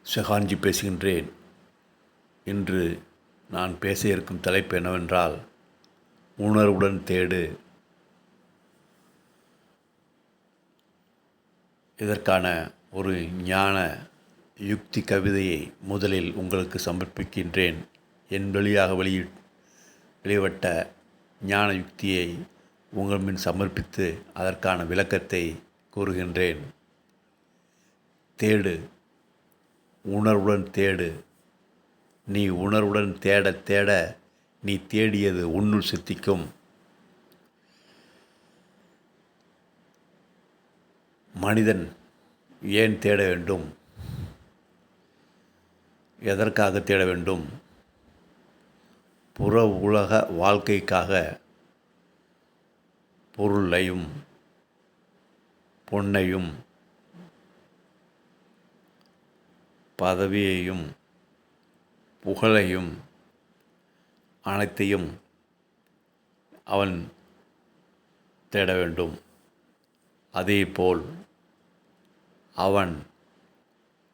ஷெகான்ஜி பேசுகின்றேன். இன்று நான் பேச இருக்கும் தலைப்பு என்னவென்றால், உணர்வுடன் தேடு. இதற்கான ஒரு ஞான யுக்தி கவிதையை முதலில் உங்களுக்கு சமர்ப்பிக்கின்றேன். என் வழியாக வெளிவட்ட ஞான யுக்தியை உங்கள் முன் சமர்ப்பித்து அதற்கான விளக்கத்தை கூறுகின்றேன். தேடு, உணர்வுடன் தேடு. நீ உணர்வுடன் தேட தேட நீ தேடியது உன்னுள் சித்திக்கும். மனிதன் ஏன் தேட வேண்டும்? எதற்காக தேட வேண்டும்? புற உலக வாழ்க்கைக்காக பொருளையும் பொன்னையும் பதவியையும் புகழையும் அனைத்தையும் அவன் தேட வேண்டும். அதேபோல் அவன்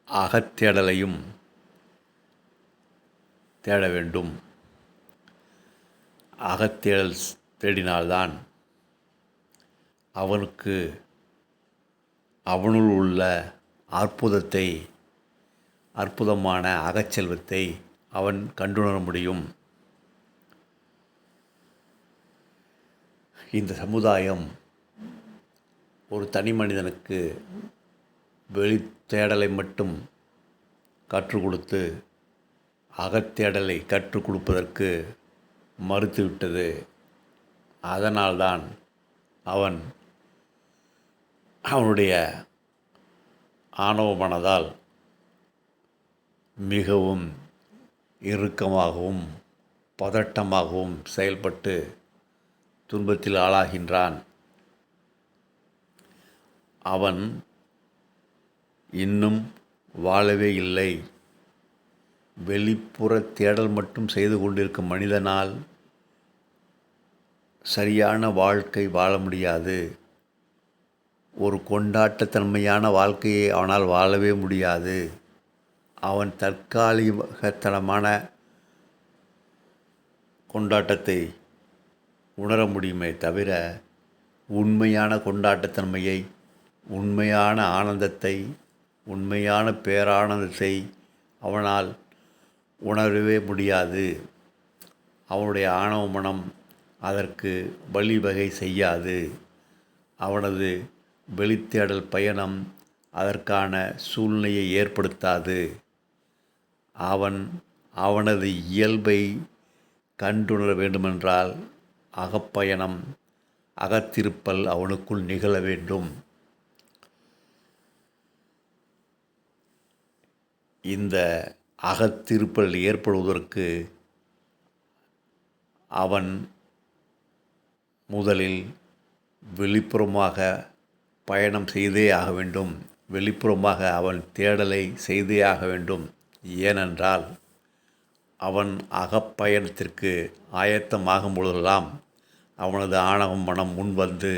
அகத்தேடலையும் தேட வேண்டும். அகத்தேடல் தேடினால்தான் அவனுக்கு அவனுள் உள்ள அற்புதமான அகச்செல்வத்தை அவன் கண்டுணர முடியும். இந்த சமுதாயம் ஒரு தனி மனிதனுக்கு வெளித்தேடலை மட்டும் கற்றுக் கொடுத்து அகத்தேடலை கற்றுக் கொடுப்பதற்கு மறுத்துவிட்டது. அதனால்தான் அவனுடைய ஆணவ மனதால் மிகவும் இறுக்கமாகவும் பதட்டமாகவும் செயல்பட்டு துன்பத்தில் ஆளாகின்றான். அவன் இன்னும் வாழவே இல்லை. வெளிப்புற தேடல் மட்டும் செய்து கொண்டிருக்கும் மனிதனால் சரியான வாழ்க்கை வாழ முடியாது. ஒரு கொண்டாட்டத்தன்மையான வாழ்க்கையை அவனால் வாழவே முடியாது. அவன் தற்காலிகத்தனமான கொண்டாட்டத்தை உணர முடியுமே தவிர, உண்மையான கொண்டாட்டத்தன்மையை, உண்மையான ஆனந்தத்தை, உண்மையான பேரானந்தத்தை அவனால் உணரவே முடியாது. அவனுடைய ஆணவ மனம் அதற்கு வழிவகை செய்யாது. அவனது வெளித்தேடல் பயணம் அதற்கான சூழ்நிலையை ஏற்படுத்தாது. அவனது இயல்பை கண்டுணர வேண்டுமென்றால் அகப்பயணம், அகத்திருப்பல் அவனுக்குள் நிகழ வேண்டும். இந்த அகத்திருப்பல் ஏற்படுவதற்கு அவன் முதலில் வெளிப்புறமாக பயணம் செய்தே ஆக வேண்டும். வெளிப்புறமாக அவன் தேடலை செய்தே ஆக வேண்டும். ஏனென்றால் அவன் அகப்பயணத்திற்கு ஆயத்தமாகும் பொழுதெல்லாம் அவனது ஆணவ மனம் முன் வந்து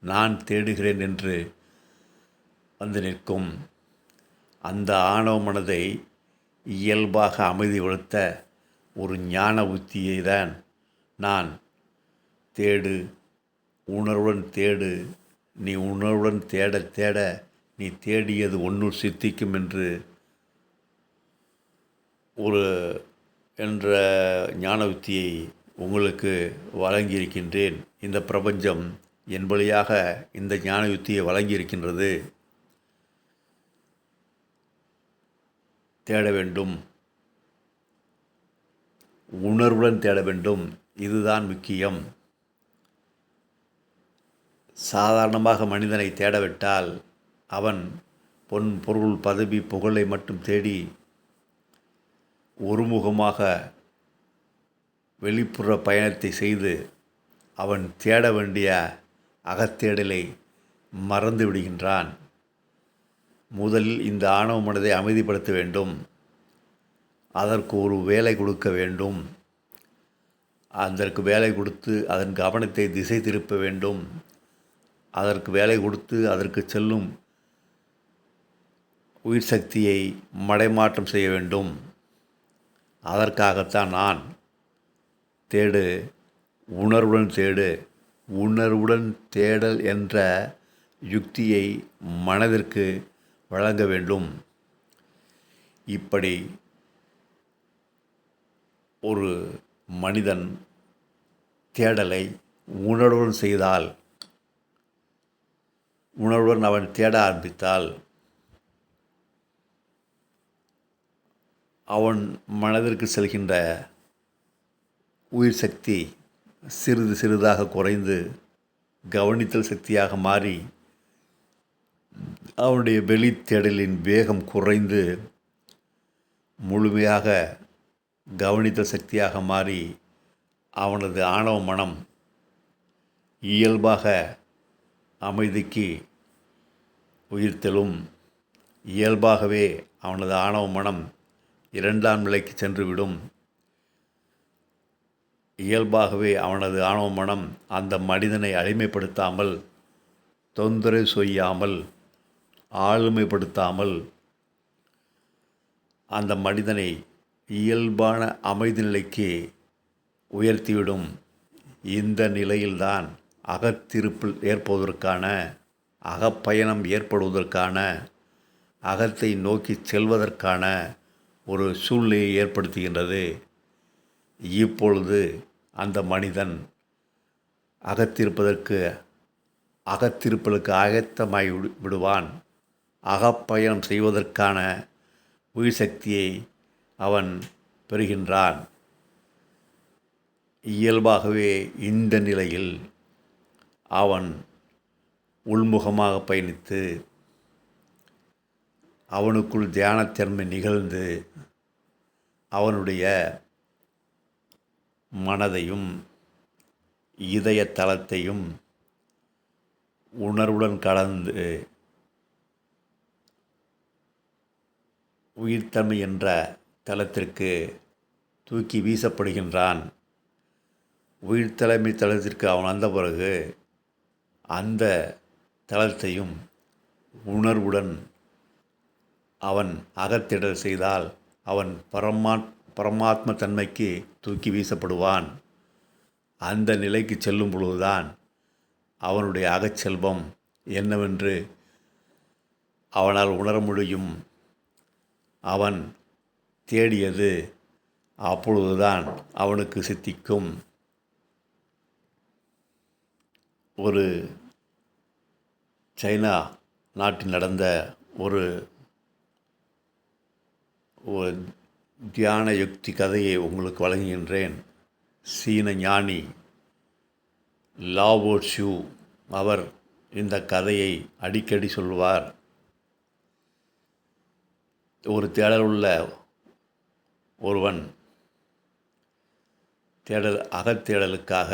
நான் தேடுகிறேன் என்று வந்து நிற்கும். அந்த ஆணவ மனதை இயல்பாக அமைதிப்படுத்த ஒரு ஞான உத்தியை தான் நான் தேடு, உணர்வுடன் தேடு, நீ உணர்வுடன் தேட தேட நீ தேடியது ஒன்றுள் சித்திக்கும் என்ற ஞான உத்தியை உங்களுக்கு வழங்கியிருக்கின்றேன். இந்த பிரபஞ்சம் என் வழியாக இந்த ஞான யுத்தியை வழங்கியிருக்கின்றது. தேட வேண்டும், உணர்வுடன் தேட வேண்டும். இதுதான் முக்கியம். சாதாரணமாக மனிதனை தேடவிட்டால் அவன் பொன், பொருள், பதவி, புகழை மட்டும் தேடி ஒருமுகமாக வெளிப்புற பயணத்தை செய்து அவன் தேட வேண்டிய அகத்தேடலை மறந்து விடுகின்றான். முதலில் இந்த ஆணவ மனதை அமைதிப்படுத்த வேண்டும். அதற்கு ஒரு வேலை கொடுக்க வேண்டும். அதற்கு வேலை கொடுத்து அதன் கவனத்தை திசை திருப்ப வேண்டும். அதற்கு வேலை கொடுத்து அதற்கு செல்லும் உயிர் சக்தியை மடைமாற்றம் செய்ய வேண்டும். அதற்காகத்தான் நான் தேடு, உணர்வுடன் தேடு, உணர்வுடன் தேடல் என்ற யுக்தியை மனதிற்கு வழங்க வேண்டும். இப்படி ஒரு மனிதன் தேடலை உணர்வுடன் செய்தால், உணர்வுடன் அவன் தேட ஆரம்பித்தால், அவன் மனதிற்கு செல்கின்ற உயிர் சக்தி சிறிது சிறிதாக குறைந்து கவனித்தல் சக்தியாக மாறி அவனுடைய வெளித்தேடலின் வேகம் குறைந்து முழுமையாக கவனித்தல் சக்தியாக மாறி அவனது ஆணவ மனம் இயல்பாக அமைதிக்கு உயிர்த்தலும், இயல்பாகவே அவனது ஆணவ மனம் இரண்டாம் நிலைக்கு சென்றுவிடும். இயல்பாகவே அவனது ஆணவ மனம் அந்த மனிதனை அடிமைப்படுத்தாமல், தொந்தரவு செய்யாமல், ஆளுமைப்படுத்தாமல் அந்த மனிதனை இயல்பான அமைதி நிலைக்கு உயர்த்திவிடும். இந்த நிலையில்தான் அகத்திருப்பு ஏற்படுவதற்கான, அகப்பயணம் ஏற்படுவதற்கான, அகத்தை நோக்கி செல்வதற்கான ஒரு சூழ்நிலையை ஏற்படுத்துகின்றது. இப்பொழுது அந்த மனிதன் அகத்திருப்பதற்கு ஆயத்தமாகி விடுவான். அகப்பயணம் செய்வதற்கான உயிர் சக்தியை அவன் பெறுகின்றான். இயல்பாகவே இந்த நிலையில் அவன் உள்முகமாக பயணித்து அவனுக்குள் தியானத்தன்மை நிகழ்ந்து அவனுடைய மனதையும் இதய தளத்தையும் உணர்வுடன் கலந்து உயிர்த்தன்மை என்ற தளத்திற்கு தூக்கி வீசப்படுகின்றான். உயிர்த்தலைமை தளத்திற்கு அவன் வந்த பிறகு அந்த தளத்தையும் உணர்வுடன் அவன் அகத்திடல் செய்தால் அவன் பரமாத்ம தன்மைக்கு தூக்கி வீசப்படுவான். அந்த நிலைக்கு செல்லும் பொழுதுதான் அவனுடைய அகச்செல்வம் என்னவென்று அவனால் உணர முடியும். அவன் தேடியது அப்பொழுதுதான் அவனுக்கு சித்திக்கும். ஒரு சைனா நாட்டில் நடந்த ஒரு தியான யுக்தி கதையை உங்களுக்கு வழங்குகின்றேன். சீன ஞானி லாவோ ட்சு அவர் இந்த கதையை அடிக்கடி சொல்வார். ஒரு தேடலுள்ள ஒருவன் அகத்தேடலுக்காக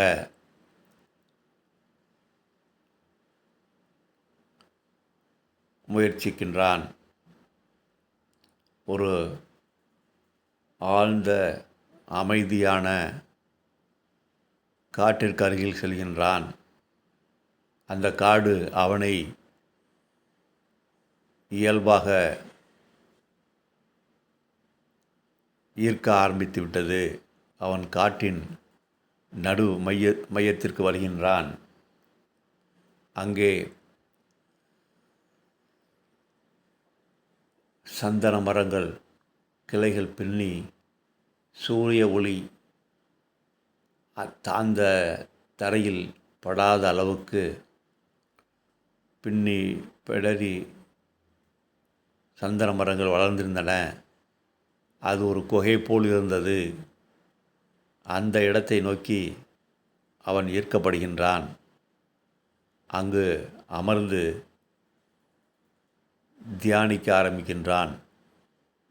முயற்சிக்கின்றான். ஒரு ஆழ்ந்த அமைதியான காட்டிற்கு அருகில் செல்கின்றான். அந்த காடு அவனை இயல்பாக ஈர்க்க ஆரம்பித்து விட்டது. அவன் காட்டின் மையத்திற்கு வருகின்றான். அங்கே சந்தன மரங்கள் கிளைகள் பின்னி சூரிய ஒளி அந்த தரையில் படாத அளவுக்கு பின்னி பிடரி சந்தன மரங்கள் வளர்ந்திருந்தன. அது ஒரு குகை போல் இருந்தது. அந்த இடத்தை நோக்கி அவன் ஈர்க்கப்படுகின்றான். அங்கு அமர்ந்து தியானிக்க ஆரம்பிக்கின்றான்.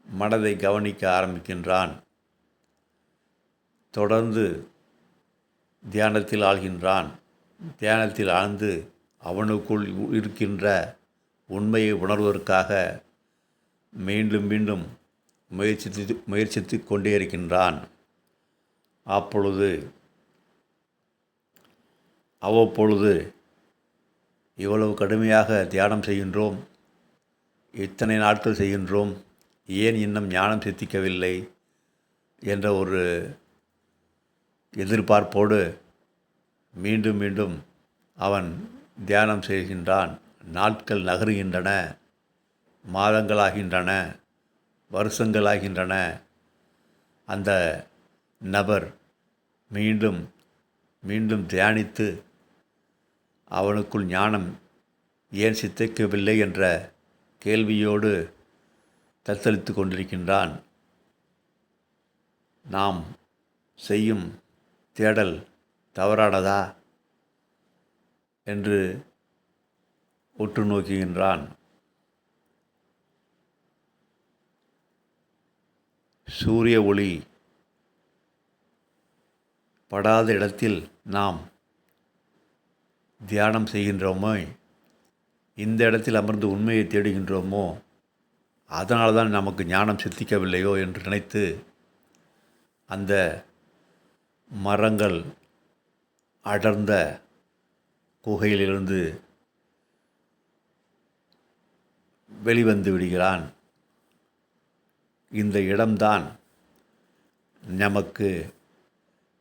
மனதை கவனிக்க ஆரம்பிக்கின்றான். தொடர்ந்து தியானத்தில் ஆழ்கின்றான். தியானத்தில் ஆழ்ந்து அவனுக்குள் இருக்கின்ற உண்மையை உணர்வதற்காக மீண்டும் மீண்டும் முயற்சித்து கொண்டே இருக்கின்றான். அப்பொழுது அவ்வப்பொழுது இவ்வளவு கடுமையாக தியானம் செய்கின்றோம், இத்தனை நாட்கள் செய்கின்றோம், ஏன் இன்னும் ஞானம் சித்திக்கவில்லை என்ற ஒரு எதிர்பார்ப்போடு மீண்டும் மீண்டும் அவன் தியானம் செய்கின்றான். நாட்கள் நகருகின்றன, மாதங்களாகின்றன, வருஷங்களாகின்றன. அந்த நபர் மீண்டும் மீண்டும் தியானித்து அவனுக்குள் ஞானம் ஏன் சித்திக்கவில்லை என்ற கேள்வியோடு தத்தளித்து கொண்டிருக்கின்றான். நாம் செய்யும் தேடல் தவறானதா என்று உற்று நோக்குகின்றான். சூரிய ஒளி படாத இடத்தில் நாம் தியானம் செய்கின்றோமோ, இந்த இடத்தில் அமர்ந்து உண்மையை தேடுகின்றோமோ, அதனால தான் நமக்கு ஞானம் சித்திக்கவில்லையோ என்று நினைத்து அந்த மரங்கள் அடர்ந்த குகையிலிருந்து வெளிவந்து விடுகிறான். இந்த இடம்தான் நமக்கு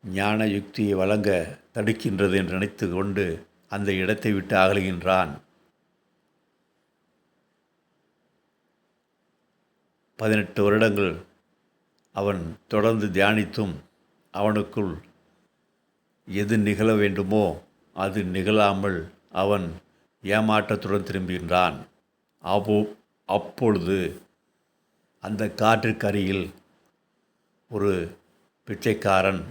ஞான யுக்தியை வழங்க தடுக்கின்றது என்று நினைத்து கொண்டு அந்த இடத்தை விட்டு அகலுகின்றான். 18 வருடங்கள் அவன் தொடர்ந்து தியானித்தும் அவனுக்குள் எது நிகழ வேண்டுமோ அது நிகழாமல் அவன் ஏமாற்றத்துடன் திரும்புகின்றான். அப்பொழுது அந்த காற்றுக்கு அருகில் ஒரு பிச்சைக்காரன்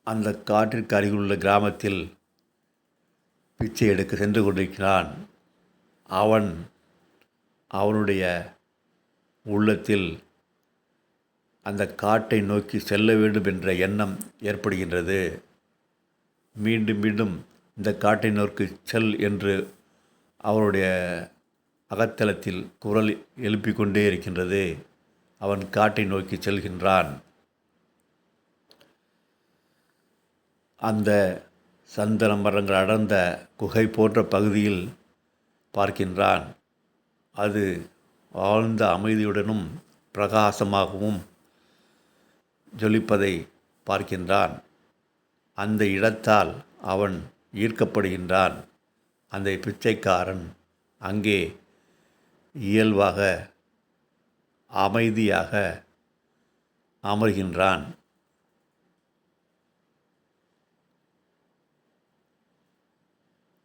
அந்த காற்றிற்கு அருகிலுள்ள கிராமத்தில் பிச்சை எடுக்க சென்று கொண்டிருக்கிறான். அவனுடைய உள்ளத்தில் அந்த காட்டை நோக்கி செல்ல வேண்டும் என்ற எண்ணம் ஏற்படுகின்றது. மீண்டும் மீண்டும் இந்த காட்டை நோக்கி செல் என்று அவருடைய அகத்தளத்தில் குரல் எழுப்பிக் கொண்டே இருக்கின்றது. அவன் காட்டை நோக்கி செல்கின்றான். அந்த சந்தன மரங்கள் அடர்ந்த குகை போன்ற பகுதியில் பார்க்கின்றான். அது ஆழ்ந்த அமைதியுடனும் பிரகாசமாகவும் ஜொலிப்பதை பார்க்கின்றான். அந்த இடத்தால் அவன் ஈர்க்கப்படுகின்றான். அந்த பிச்சைக்காரன் அங்கே இயல்பாக அமைதியாக அமர்கின்றான்.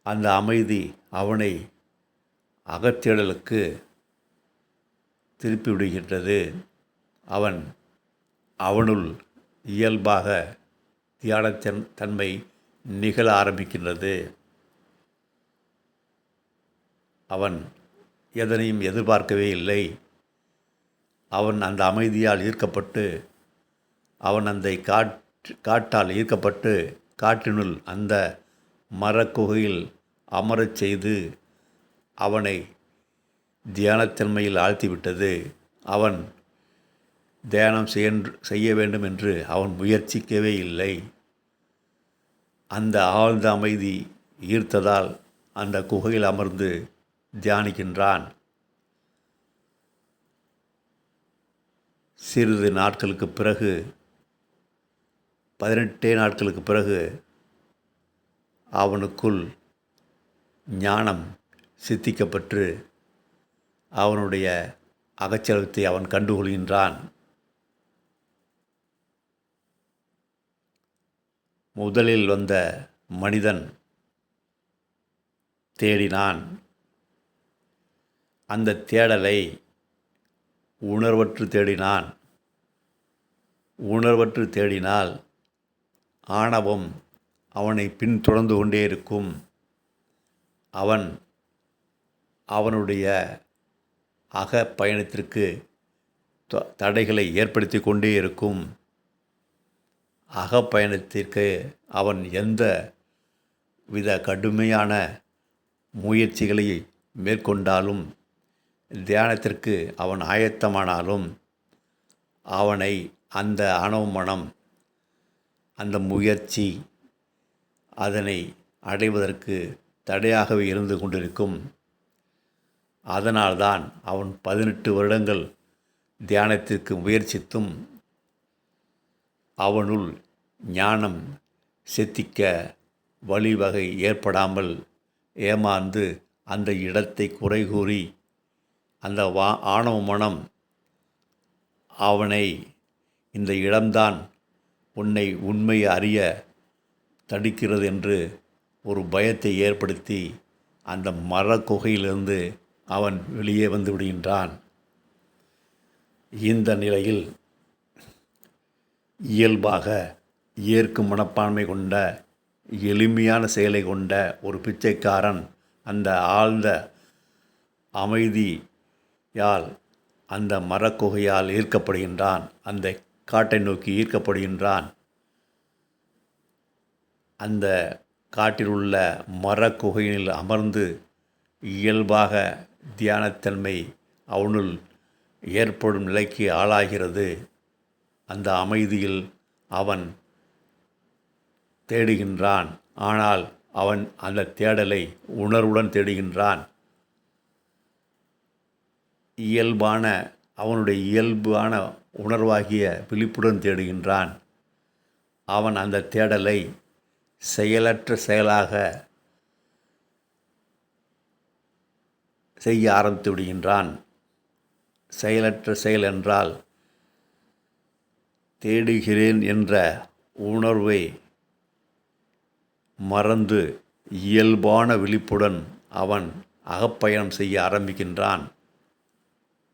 அந்த அமைதி அவனை அகத்தேடலுக்கு திருப்பி விடுகின்றது. அவனுள் இயல்பாக தியானத்தின் தன்மை நிகழ ஆரம்பிக்கின்றது. அவன் எதனையும் எதிர்பார்க்கவே இல்லை. அவன் அந்த அமைதியால் ஈர்க்கப்பட்டு அவன் அந்த காட்டால் ஈர்க்கப்பட்டு காற்றினுள் அந்த மரக்குகையில் அமரச் செய்து அவனை தியானத்தன்மையில் ஆழ்த்திவிட்டது. அவன் தியானம் செய்ய வேண்டும் என்று அவன் முயற்சிக்கவே இல்லை. அந்த ஆழ்ந்த அமைதி ஈர்த்ததால் அந்த குகையில் அமர்ந்து தியானிக்கின்றான். சிறிது நாட்களுக்கு பிறகு 18 நாட்களுக்கு பிறகு அவனுக்குள் ஞானம் சித்திக்கப்பட்டு அவனுடைய அகச்சலத்தை அவன் கண்டுகொள்கின்றான். முதலில் வந்த மனிதன் தேடினான். அந்த தேடலை உணர்வற்று தேடினான். உணர்வற்று தேடினால் ஆணவம் அவனை பின்தொடர்ந்து கொண்டே இருக்கும். அவனுடைய பயணத்திற்கு தடைகளை ஏற்படுத்தி கொண்டே இருக்கும். பயணத்திற்கு அவன் எந்த வித கடுமையான முயற்சிகளை மேற்கொண்டாலும், தியானத்திற்கு அவன் ஆயத்தமானாலும், அவனை அந்த ஆணவ மனம், அந்த முயற்சி அதனை அடைவதற்கு தடையாகவே இருந்து கொண்டிருக்கும். அதனால்தான் அவன் 18 வருடங்கள் தியானத்திற்கு முயற்சித்தும் அவனுள் ஞானம் சித்திக்க வழிவகை ஏற்படாமல் ஏமாந்து அந்த இடத்தை குறை கூறி அந்த ஆணவ மனம் அவனை இந்த இடம்தான் உன்னை உண்மை அறிய தடுக்கிறது என்று ஒரு பயத்தை ஏற்படுத்தி அந்த மரக்குகையிலிருந்து அவன் வெளியே வந்து விடுகின்றான். இந்த நிலையில் இயல்பாக ஏற்கும் மனப்பான்மை கொண்ட எளிமையான செயலை கொண்ட ஒரு பிச்சைக்காரன் அந்த ஆழ்ந்த அமைதியால் அந்த மரக்குகையால் ஈர்க்கப்படுகின்றான். அந்த காட்டை நோக்கி ஈர்க்கப்படுகின்றான். அந்த காட்டில் உள்ள மரக்குகையில் அமர்ந்து இயல்பாக தியானத்தன்மை அவனுள் ஏற்படும் நிலைக்கு ஆளாகிறது. அந்த அமைதியில் அவன் தேடுகின்றான். ஆனால் அவன் அந்த தேடலை உணர்வுடன் தேடுகின்றான். அவனுடைய இயல்பான உணர்வாகிய விழிப்புடன் தேடுகின்றான். அவன் அந்த தேடலை செயலற்ற செயலாக செய்ய ஆரம்பித்து விடுகின்றான். செயலற்ற செயல் என்றால் தேடுகிறேன் என்ற உணர்வை மறந்து இயல்பான விழிப்புடன் அவன் அகப்பயணம் செய்ய ஆரம்பிக்கின்றான்.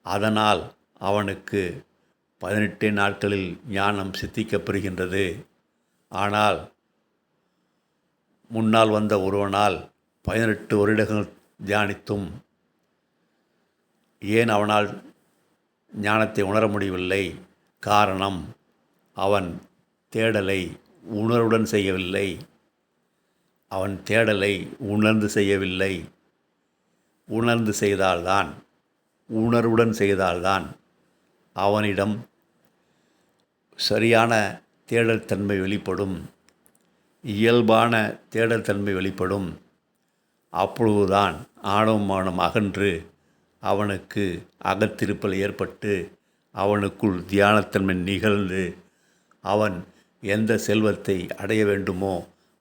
அதனால் அவனுக்கு 18 நாட்களில் ஞானம் சித்திக்கப்பெறுகின்றது. ஆனால் முன்னால் வந்த ஒருவனால் 18 வருடங்கள் தியானித்தும் ஏன் அவனால் ஞானத்தை உணர முடியவில்லை? காரணம், அவன் தேடலை உணர்வுடன் செய்யவில்லை. அவன் தேடலை உணர்ந்து செய்யவில்லை. உணர்ந்து செய்தால்தான், உணர்வுடன் செய்தால்தான் அவனிடம் சரியான தேடல் தன்மை வெளிப்படும். இயல்பான தேடல் தன்மை வெளிப்படும். அப்பொழுதுதான் ஆணவமானம் அகன்று அவனுக்கு அகத்திருப்பல் ஏற்பட்டு அவனுக்குள் தியானத்தன்மை நிகழ்ந்து அவன் எந்த செல்வத்தை அடைய வேண்டுமோ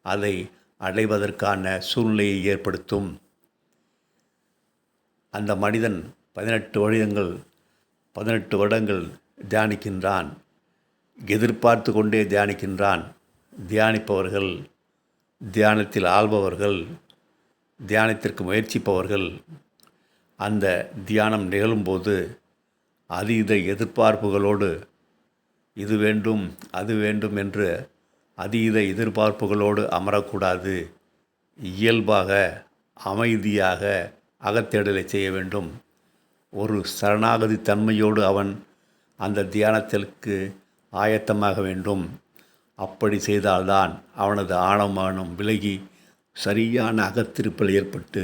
அதை அடைவதற்கான சூழ்நிலையை ஏற்படுத்தும். அந்த மனிதன் 18 வருடங்கள் தியானிக்கின்றான். எதிர்பார்த்து கொண்டே தியானிக்கின்றான். தியானிப்பவர்கள், தியானத்தில் ஆள்பவர்கள், தியானத்திற்கு முயற்சிப்பவர்கள் அந்த தியானம் நிகழும்போது அதீத எதிர்பார்ப்புகளோடு இது வேண்டும் அது வேண்டும் என்று அதீத எதிர்பார்ப்புகளோடு அமரக்கூடாது. இயல்பாக அமைதியாக அகத்தேடலை செய்ய வேண்டும். ஒரு சரணாகதி தன்மையோடு அவன் அந்த தியானத்திற்கு ஆயத்தமாக வேண்டும். அப்படி செய்தால்தான் அவனது ஆணவமானம் விலகி சரியான அகத்திருப்பல் ஏற்பட்டு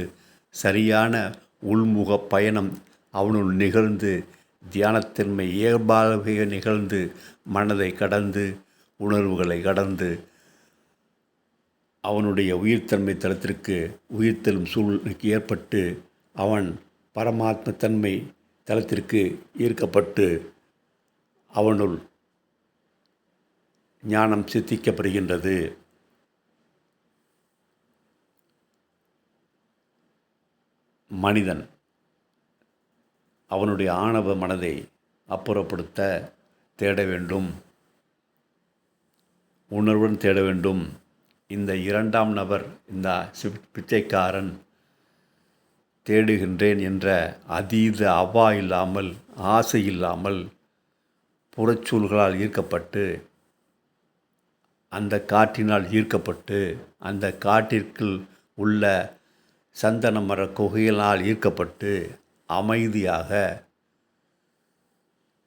சரியான உள்முக பயணம் அவனுள் நிகழ்ந்து தியானத்தன்மை இயல்பாகவே நிகழ்ந்து மனதை கடந்து உணர்வுகளை கடந்து அவனுடைய உயிர்த்தன்மை தளத்திற்கு உயிர்த்தெழும் சூழ்நிலைக்கு ஏற்பட்டு அவன் பரமாத்ம தன்மை தளத்திற்கு ஈர்க்கப்பட்டு அவனுள் ஞானம் சித்திக்கப்படுகின்றது. மனிதன் அவனுடைய ஆணவ மனதை அப்புறப்படுத்த தேட வேண்டும். உணர்வுடன் தேட வேண்டும். இந்த இரண்டாம் நபர், இந்த பிச்சைக்காரன் தேடுகின்றேன் என்ற அதீத அவா இல்லாமல், ஆசை இல்லாமல் புறச்சூழல்களால் ஈர்க்கப்பட்டு, அந்த காற்றினால் ஈர்க்கப்பட்டு, அந்த காட்டிற்குள் உள்ள சந்தன மர குகையினால் ஈர்க்கப்பட்டு அமைதியாக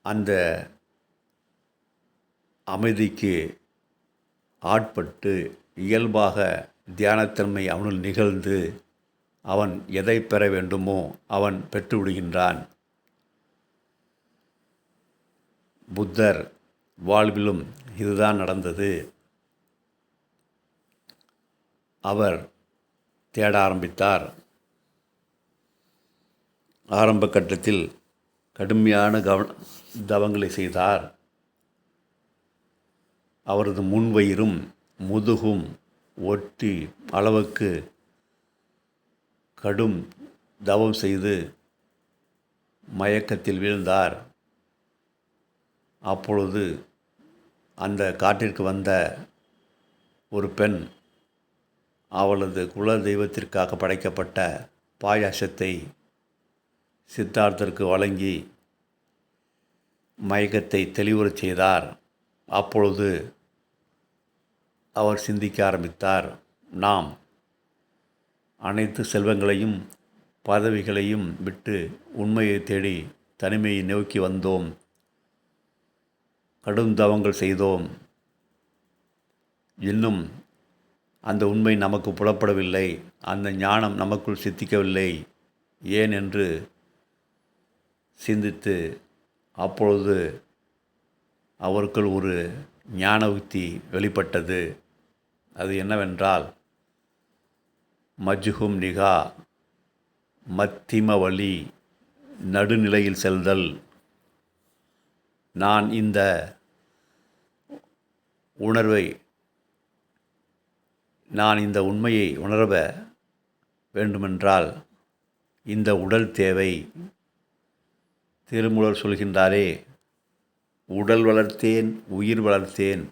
அந்த அமைதிக்கு ஆட்பட்டு இயல்பாக தியானத்தன்மை அவனுள் நிகழ்ந்து அவன் எதை பெற வேண்டுமோ அவன் பெற்றுவிடுகின்றான். புத்தர் வாழ்விலும் இதுதான் நடந்தது. அவர் தேட ஆரம்பித்தார். ஆரம்ப கட்டத்தில் கடுமையான தவங்களை செய்தார். அவரது முன்வயிறும் முதுகும் ஒட்டி அளவுக்கு கடும் தவம் செய்து மயக்கத்தில் வீழ்ந்தார். அப்பொழுது அந்த காட்டிற்கு வந்த ஒரு பெண் அவளது குல தெய்வத்திற்காக படைக்கப்பட்ட பாயாசத்தை சித்தார்த்தருக்கு வழங்கி மயக்கத்தை தெளிவுறச் செய்தார். அப்பொழுது அவர் சிந்திக்க ஆரம்பித்தார். நாம் அனைத்து செல்வங்களையும் பதவிகளையும் விட்டு உண்மையை தேடி தனிமையை நோக்கி வந்தோம். கடும் தவங்கள் செய்தோம். இன்னும் அந்த உண்மை நமக்கு புலப்படவில்லை. அந்த ஞானம் நமக்குள் சித்திக்கவில்லை. ஏன் என்று சிந்தித்து அப்பொழுது அவருக்குள் ஒரு ஞான உக்தி வெளிப்பட்டது. அது என்னவென்றால், மஜ்ஹும் நிகா, மத்திம வழி, நடுநிலையில் செல்தல். நான் இந்த உண்மையை உணர வேண்டுமென்றால் இந்த உடல் தேவை. திருமூலர் சொல்கின்றாரே, உடல் வளர்த்தேன் உயிர் வளர்த்தேன்.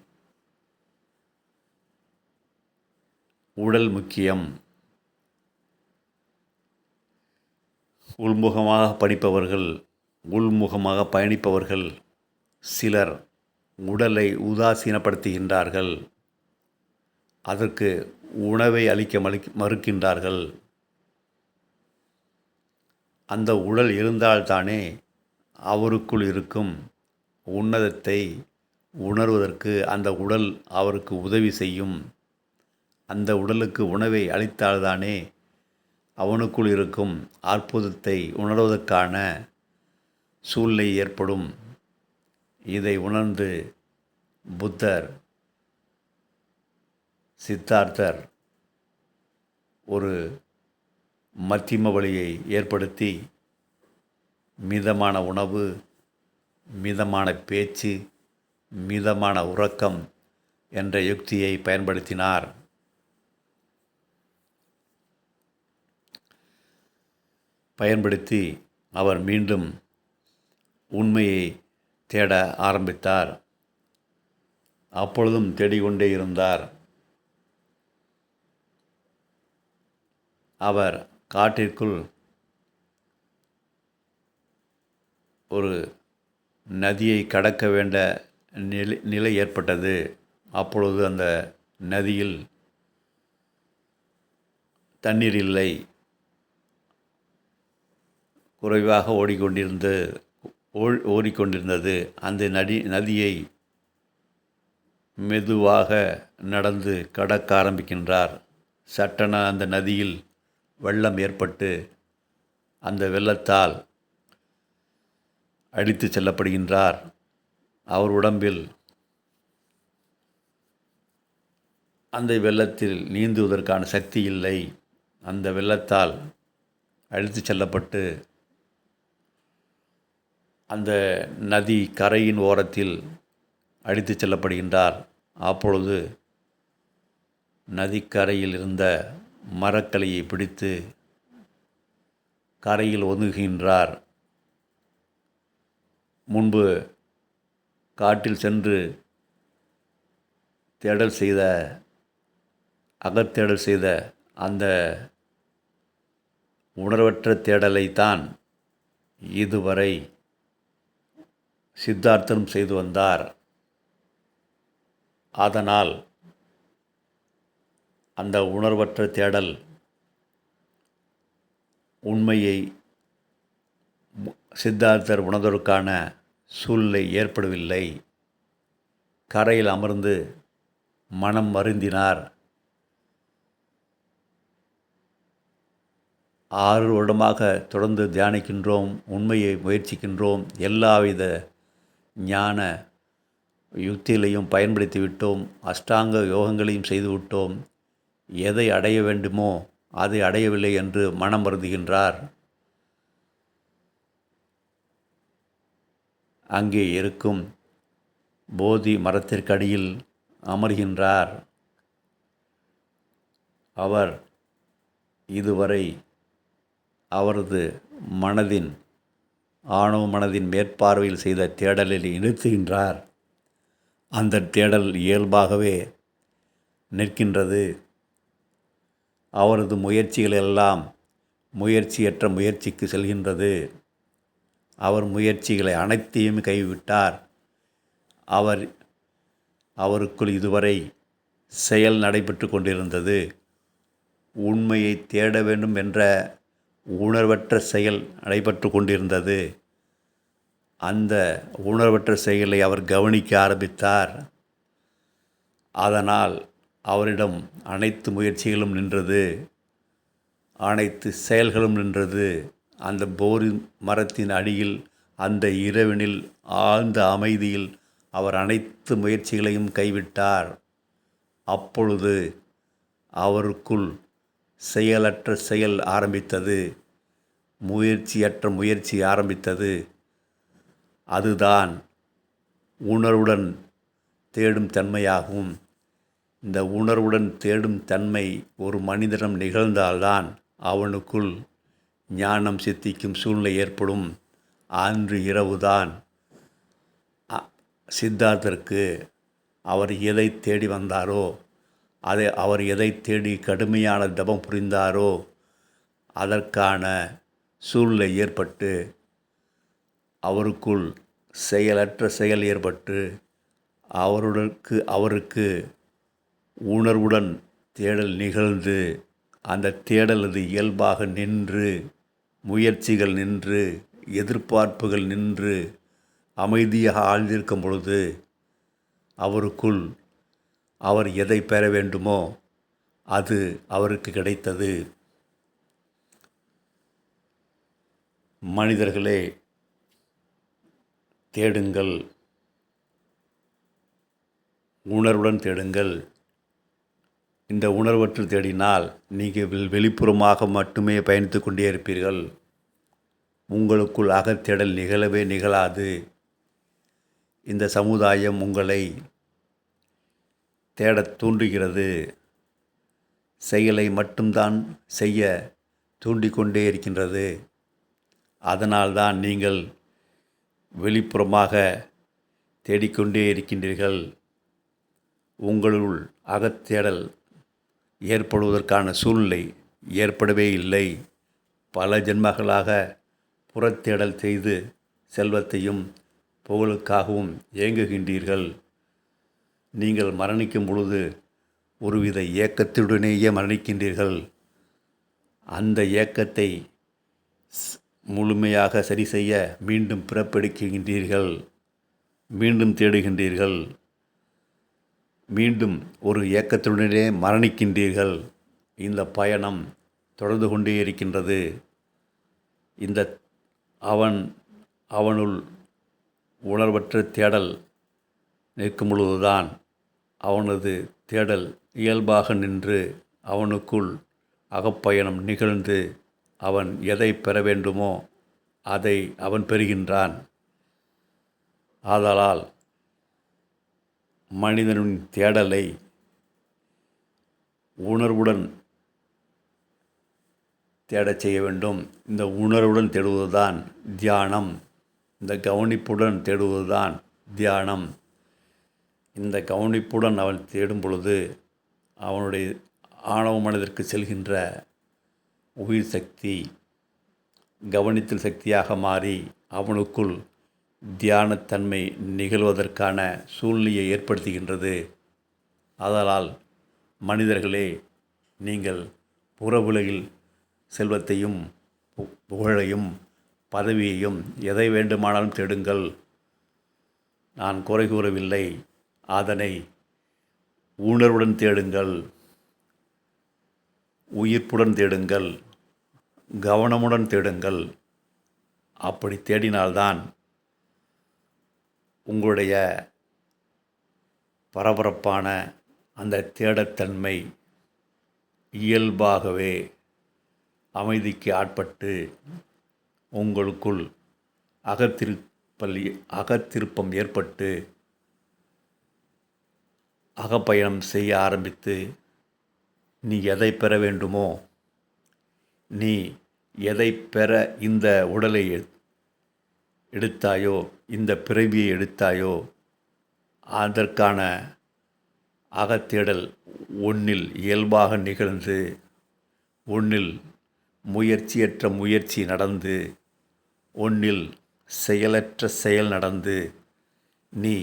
உடல் முக்கியம். உள்முகமாக படிப்பவர்கள், உள்முகமாக பயணிப்பவர்கள் சிலர் உடலை உதாசீனப்படுத்துகின்றார்கள். அதற்கு உணவை அளிக்க மறுக்கின்றார்கள். அந்த உடல் இருந்தால்தானே அவருக்குள் இருக்கும் உன்னதத்தை உணர்வதற்கு அந்த உடல் அவருக்கு உதவி செய்யும். அந்த உடலுக்கு உணவை அளித்தால்தானே அவனுக்குள் இருக்கும் அற்புதத்தை உணர்வதற்கான சூழ்நிலை ஏற்படும். இதை உணர்ந்து புத்தர், சித்தார்த்தர் ஒரு மத்திம வழியை ஏற்படுத்தி மிதமான உணவு, மிதமான பேச்சு, மிதமான உறக்கம் என்ற யுக்தியை பயன்படுத்தினார். பயன்படுத்தி அவர் மீண்டும் உண்மையை தேட ஆரம்பித்தார். அப்பொழுதும் தேடிக்கொண்டே இருந்தார். அவர் காட்டிற்குள் ஒரு நதியை கடக்க வேண்ட நிலை ஏற்பட்டது. அப்பொழுது அந்த நதியில் தண்ணீர் இல்லை. குறைவாக ஓடிக்கொண்டிருந்தது. அந்த நதியை மெதுவாக நடந்து கடக்க ஆரம்பிக்கின்றார். சட்டென அந்த நதியில் வெள்ளம் ஏற்பட்டு அந்த வெள்ளத்தால் அடித்து செல்லப்படுகின்றார். அவர் உடம்பில் அந்த வெள்ளத்தில் நீந்துவதற்கான சக்தி இல்லை. அந்த வெள்ளத்தால் அடித்து செல்லப்பட்டு அந்த நதி கரையின் ஓரத்தில் அடித்து செல்லப்படுகின்றார். அப்பொழுது நதிக்கரையில் இருந்த மரக்கிளையை பிடித்து கரையில் ஒதுங்குகின்றார். முன்பு காட்டில் சென்று அகத்தேடல் செய்த அந்த உணர்வற்ற தேடலைத்தான் இதுவரை சித்தார்த்தனும் செய்து வந்தார். அதனால் அந்த உணர்வற்ற தேடல் உண்மையை சித்தார்த்தர் உணர்வதற்கான சூழ்நிலை ஏற்படவில்லை. கரையில் அமர்ந்து மனம் வருந்தினார். 6 வருடமாக தொடர்ந்து தியானிக்கின்றோம், உண்மையை முயற்சிக்கின்றோம், எல்லாவித ஞான யுக்திகளையும் பயன்படுத்திவிட்டோம், அஷ்டாங்க யோகங்களையும் செய்துவிட்டோம், எதை அடைய வேண்டுமோ அதை அடையவில்லை என்று மனம் வருந்துகின்றார். அங்கே இருக்கும் போதி மரத்திற்கடியில் அமர்கின்றார். அவர் இதுவரை அவரது மனதின் ஆணவ மனதின் மேற்பார்வையில் செய்த தேடலில் நிறுத்துகின்றார். அந்த தேடல் இயல்பாகவே நிற்கின்றது. அவரது முயற்சிகள் எல்லாம் முயற்சியற்ற முயற்சிக்கு செல்கின்றது. அவர் முயற்சிகளை அனைத்தையும் கைவிட்டார். அவருக்குள் இதுவரை செயல் நடைபெற்று கொண்டிருந்தது. உண்மையை தேட வேண்டும் என்ற உணர்வற்ற செயல் நடைபெற்று கொண்டிருந்தது. அந்த உணர்வற்ற செயலை அவர் கவனிக்க ஆரம்பித்தார். அதனால் அவரிடம் அனைத்து முயற்சிகளும் நின்றது, அனைத்து செயல்களும் நின்றது. அந்த போதி மரத்தின் அடியில், அந்த இரவினில், ஆழ்ந்த அமைதியில் அவர் அனைத்து முயற்சிகளையும் கைவிட்டார். அப்பொழுது அவருக்குள் செயலற்ற செயல் ஆரம்பித்தது, முயற்சியற்ற முயற்சி ஆரம்பித்தது. அதுதான் உணர்வுடன் தேடும் தன்மையாகும். இந்த உணர்வுடன் தேடும் தன்மை ஒரு மனிதனிடம் நிகழ்ந்தால்தான் அவனுக்குள் ஞானம் சித்திக்கும் சூழ்நிலை ஏற்படும். அன்று இரவுதான் சித்தார்த்தருக்கு அவர் எதை தேடி வந்தாரோ, அவர் எதை தேடி கடுமையான தபம் புரிந்தாரோ, அதற்கான சூழ்நிலை ஏற்பட்டு அவருக்குள் செயலற்ற செயல் ஏற்பட்டு அவருக்கு உணர்வுடன் தேடல் நிகழ்ந்து, அந்த தேடல் அது இயல்பாக நின்று, முயற்சிகள் நின்று, எதிர்பார்ப்புகள் நின்று அமைதியாக ஆழ்ந்திருக்கும் பொழுது அவருக்குள் அவர் எதை பெற வேண்டுமோ அது அவருக்கு கிடைத்தது. மனிதர்களே, தேடுங்கள், உணர்வுடன் தேடுங்கள். இந்த உணர்வற்று தேடினால் நீங்கள் வெளிப்புறமாக மட்டுமே பயணித்து கொண்டே இருப்பீர்கள். உங்களுக்குள் அகத்தேடல் நிகழவே நிகழாது. இந்த சமுதாயம் உங்களை தேடத் தூண்டுகிறது. செயலை மட்டும்தான் செய்ய தூண்டிக்கொண்டே இருக்கின்றது. அதனால்தான் நீங்கள் வெளிப்புறமாக தேடிக்கொண்டே இருக்கின்றீர்கள். உங்களுள் அகத்தேடல் ஏற்படுவதற்கான சூழ்நிலை ஏற்படவே இல்லை. பல ஜென்மங்களாக புறத்தேடல் செய்து செல்வத்தையும் புகழுக்காகவும் ஏங்குகின்றீர்கள். நீங்கள் மரணிக்கும் பொழுது ஒருவித ஏக்கத்துடனேயே மரணிக்கின்றீர்கள். அந்த ஏக்கத்தை முழுமையாக சரி செய்ய மீண்டும் பிறப்பெடுக்கின்றீர்கள், மீண்டும் தேடுகின்றீர்கள், மீண்டும் ஒரு ஏக்கத்துடனே மரணிக்கின்றீர்கள். இந்த பயணம் தொடர்ந்து கொண்டே இருக்கின்றது. அவனுள் உணர்வற்ற தேடல் நிற்கும் பொழுதுதான் அவனது தேடல் இயல்பாக நின்று அவனுக்குள் அகப்பயணம் நிகழ்ந்து அவன் எதை பெற வேண்டுமோ அதை அவன் பெறுகின்றான். ஆதலால் மனிதனின் தேடலை உணர்வுடன் தேடச் செய்ய வேண்டும். இந்த உணர்வுடன் தேடுவதுதான் தியானம். இந்த கவனிப்புடன் தேடுவதுதான் தியானம். இந்த கவனிப்புடன் அவன் தேடும் பொழுது அவனுடைய ஆணவ மனதிற்கு செல்கின்ற உயிர் சக்தி கவனித்தல் சக்தியாக மாறி அவனுக்குள் தியானத்தன்மை நிகழ்வதற்கான சூழ்நிலையை ஏற்படுத்துகின்றது. ஆதலால் மனிதர்களே, நீங்கள் புற உலகில் செல்வத்தையும் புகழையும் பதவியையும் எதை வேண்டுமானாலும் தேடுங்கள். நான் குறை கூறவில்லை. அதனை உணர்வுடன் தேடுங்கள், உயிர்ப்புடன் தேடுங்கள், கவனமுடன் தேடுங்கள். அப்படி தேடினால்தான் உங்களுடைய பரபரப்பான அந்த தேடத்தன்மை இயல்பாகவே அமைதிக்கு ஆட்பட்டு உங்களுக்குள் அகத்தில் பள்ளி அகத்திருப்பம் ஏற்பட்டு அகப்பயணம் செய்ய ஆரம்பித்து நீ எதை பெற வேண்டுமோ, நீ எதை பெற இந்த உடலை எடுத்தாயோ, இந்த பிறவியை எடுத்தாயோ, அதற்கான அகத்தேடல் உன்னில் இயல்பாக நிகழ்ந்து, உன்னில் முயற்சியற்ற முயற்சி நடந்து, உன்னில் செயலற்ற செயல் நடந்து, நீ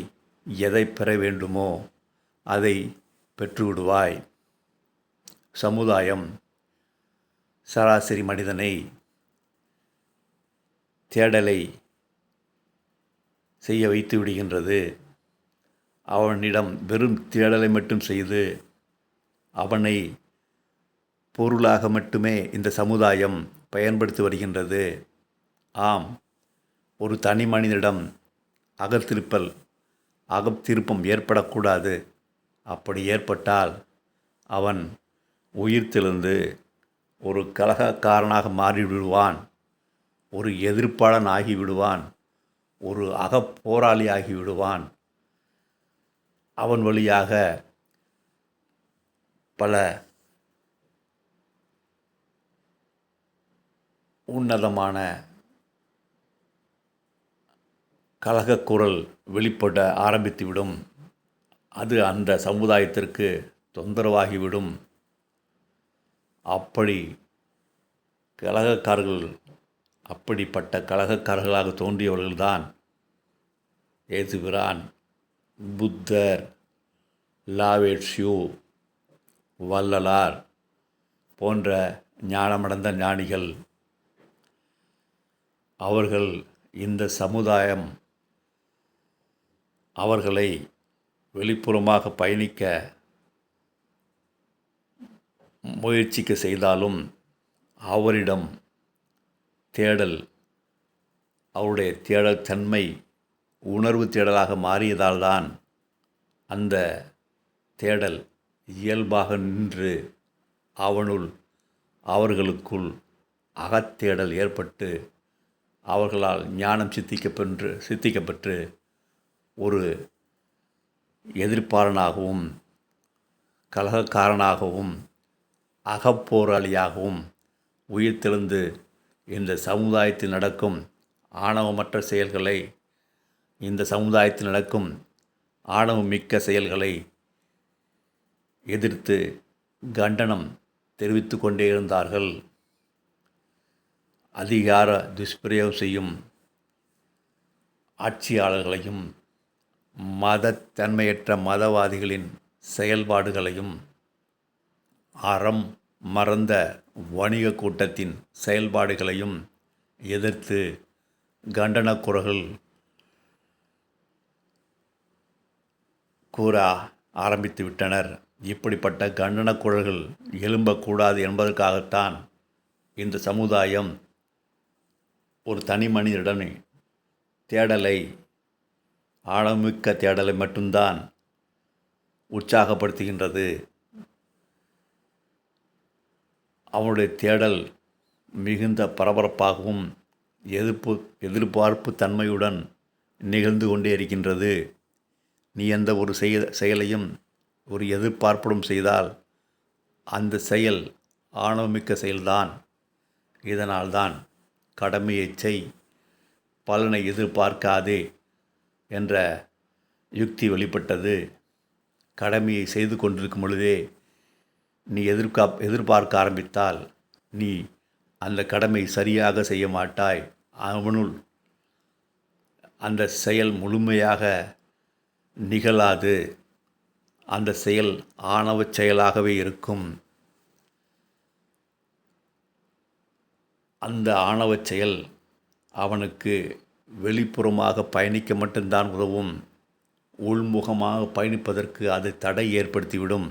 எதை பெற வேண்டுமோ அதை பெற்றுவிடுவாய். சமுதாயம் சராசரி மனிதனை தேடலை செய்ய வைத்து விடுகின்றது. அவனிடம் வெறும் தேடலை மட்டும் செய்து அவனை பொருளாக மட்டுமே இந்த சமுதாயம் பயன்படுத்தி வருகின்றது. ஆம், ஒரு தனி மனிதனிடம் அகத்திருப்பம் ஏற்படக்கூடாது. அப்படி ஏற்பட்டால் அவன் உயிர்த்தெழுந்து ஒரு கலகக்காரனாக மாறிவிடுவான், ஒரு எதிர்ப்பாளன் ஆகிவிடுவான், ஒரு அகப்போராளி ஆகிவிடுவான். அவன் வழியாக பல உன்னதமான கலகக்குரல் வெளிப்பட ஆரம்பித்துவிடும். அது அந்த சமுதாயத்திற்கு தொந்தரவாகிவிடும். அப்படிப்பட்ட கலகக்காரர்களாக தோன்றியவர்கள்தான் இயேசுபிரான், புத்தர், லாவேட்ஸ்யூ, வள்ளலார் போன்ற ஞானமடைந்த ஞானிகள். அவர்கள் இந்த சமுதாயம் அவர்களை வெளிப்புறமாக பயணிக்க முயற்சிக்க செய்தாலும் அவரிடம் அவருடைய தேடல் தன்மை உணர்வு தேடலாக மாறியதால்தான் அந்த தேடல் இயல்பாக நின்று அவர்களுக்குள் அகத்தேடல் ஏற்பட்டு அவர்களால் ஞானம் சித்திக்கப்பெற்று ஒரு எதிர்ப்பாளனாகவும் கலகக்காரனாகவும் அகப்போராளியாகவும் உயிர்த்தெழுந்து இந்த சமுதாயத்தில் நடக்கும் ஆணவமற்ற செயல்களை, இந்த சமுதாயத்தில் நடக்கும் ஆணவமிக்க செயல்களை எதிர்த்து கண்டனம் தெரிவித்து கொண்டே இருந்தார்கள். அதிகார துஷ்பிரயோகம் செய்யும் ஆட்சியாளர்களையும் மதத்தன்மையற்ற மதவாதிகளின் செயல்பாடுகளையும், அறம் மறந்த வணிக கூட்டத்தின் செயல்பாடுகளையும் எதிர்த்து கண்டனக் குரல்கள் கூற ஆரம்பித்து விட்டனர். இப்படிப்பட்ட கண்டனக் குரல்கள் எழும்பக்கூடாது என்பதற்காகத்தான் இந்த சமுதாயம் ஒரு தனி மனிதனுடன் தேடலை, ஆழமிக்க தேடலை மட்டும்தான் உற்சாகப்படுத்துகின்றது. அவனுடைய தேடல் மிகுந்த பரபரப்பாகவும் எதிர்பார்ப்பு தன்மையுடன் நிகழ்ந்து கொண்டே இருக்கின்றது. நீ எந்த ஒரு செயலையும் ஒரு எதிர்பார்ப்புடன் செய்தால் அந்த செயல் ஆணவமிக்க செயல்தான். இதனால்தான் கடமையை செய், பலனை எதிர்பார்க்காதே என்ற யுக்தி வெளிப்பட்டது. கடமையை செய்து கொண்டிருக்கும் பொழுதே நீ எதிர்பார்க்க ஆரம்பித்தால் நீ அந்த கடமை சரியாக செய்ய மாட்டாய். அவனுள் அந்த செயல் முழுமையாக நிகழாது. அந்த செயல் ஆணவச் செயலாகவே இருக்கும். அந்த ஆணவச் செயல் அவனுக்கு வெளிப்புறமாக பயணிக்க மட்டும்தான் உதவும். உள்முகமாக பயணிப்பதற்கு அது தடை ஏற்படுத்திவிடும்.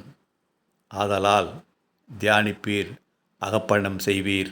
ஆதலால் தியானிப்பீர், அகப்பயணம் செய்வீர்.